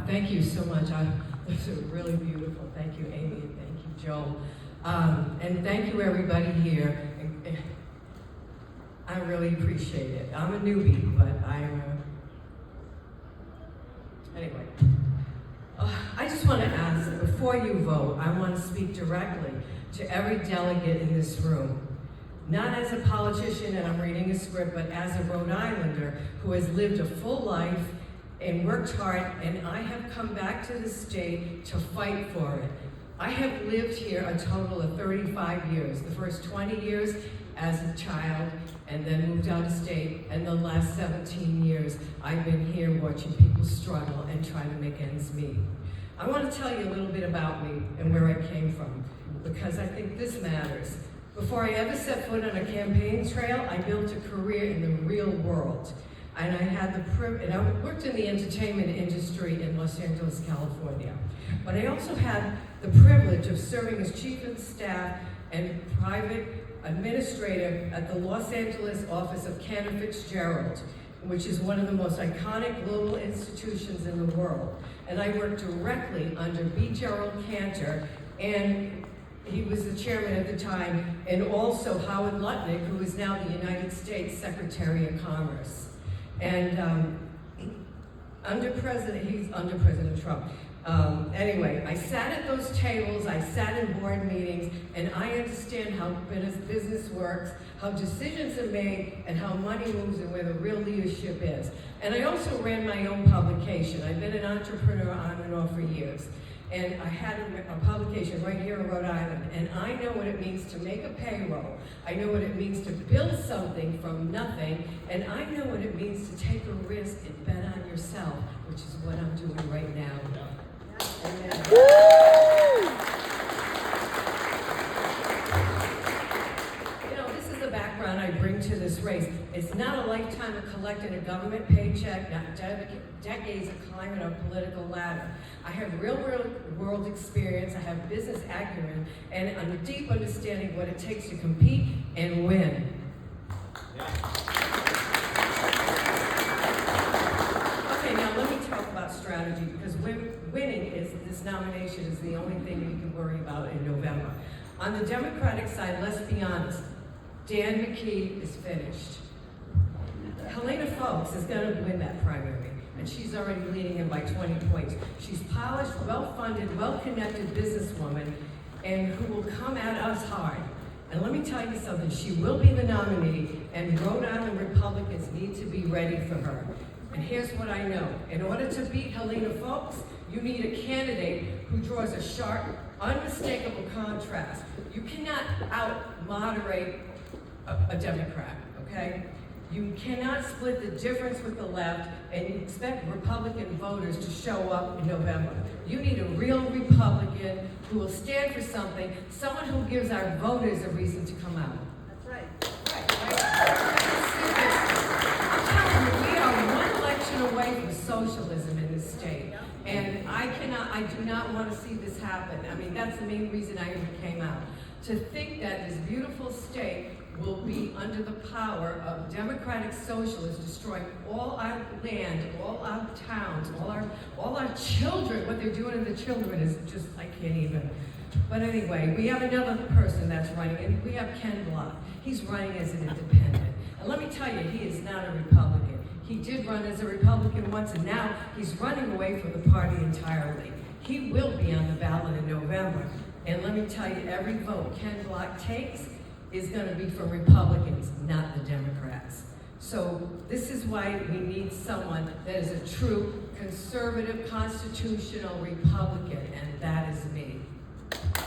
Thank you so much. Those are really beautiful. Thank you, Amy, and thank you, Joe. And thank you, everybody here. I really appreciate it. I'm a newbie, but anyway. I just want to ask, before you vote, I want to speak directly to every delegate in this room. Not as a politician, and I'm reading a script, but as a Rhode Islander who has lived a full life and worked hard, and I have come back to the state to fight for it. I have lived here a total of 35 years. The first 20 years as a child, and then moved out of state, and the last 17 years I've been here watching people struggle and try to make ends meet. I want to tell you a little bit about me and where I came from, because I think this matters. Before I ever set foot on a campaign trail, I built a career in the real world. And I had the privilege, and I worked in the entertainment industry in Los Angeles, California. But I also had the privilege of serving as chief of staff and private administrator at the Los Angeles office of Cantor Fitzgerald, which is one of the most iconic global institutions in the world. And I worked directly under B. Gerald Cantor, and he was the chairman at the time, and also Howard Lutnick, who is now the United States Secretary of Commerce. And he's under President Trump. Anyway, I sat at those tables, I sat in board meetings, and I understand how business works, how decisions are made, and how money moves, and where the real leadership is. And I also ran my own publication. I've been an entrepreneur on and off for years. And I had a publication right here in Rhode Island, and I know what it means to make a payroll. I know what it means to build something from nothing, and I know what it means to take a risk and bet on yourself, which is what I'm doing right now. You know, this is the background I bring to this race. It's not a lifetime of collecting a government paycheck, not decades of climbing a political ladder. I have real world experience, I have business acumen, and a deep understanding of what it takes to compete and win. Okay, now let me talk about strategy, because winning this nomination is the only thing you can worry about in November. On the Democratic side, let's be honest, Dan McKee is finished. Helena Foulkes is going to win that primary, and she's already leading him by 20 points. She's polished, well-funded, well-connected businesswoman, and who will come at us hard. And let me tell you something, she will be the nominee, and Rhode Island Republicans need to be ready for her. And here's what I know. In order to beat Helena Foulkes, you need a candidate who draws a sharp, unmistakable contrast. You cannot out-moderate a Democrat, okay? You cannot split the difference with the left and expect Republican voters to show up in November. You need a real Republican who will stand for something, someone who gives our voters a reason to come out. That's right. We are one election away from socialism in this state. And I do not want to see this happen. I mean, that's the main reason I even came out. To think that this beautiful state will be under the power of democratic socialists destroying all our land, all our towns, all our children. What they're doing to the children is just, I can't even. But anyway, we have another person that's running, and we have Ken Block. He's running as an independent. And let me tell you, he is not a Republican. He did run as a Republican once, and now he's running away from the party entirely. He will be on the ballot in November. And let me tell you, every vote Ken Block takes is going to be for Republicans, not the Democrats. So this is why we need someone that is a true conservative, constitutional Republican, and that is me.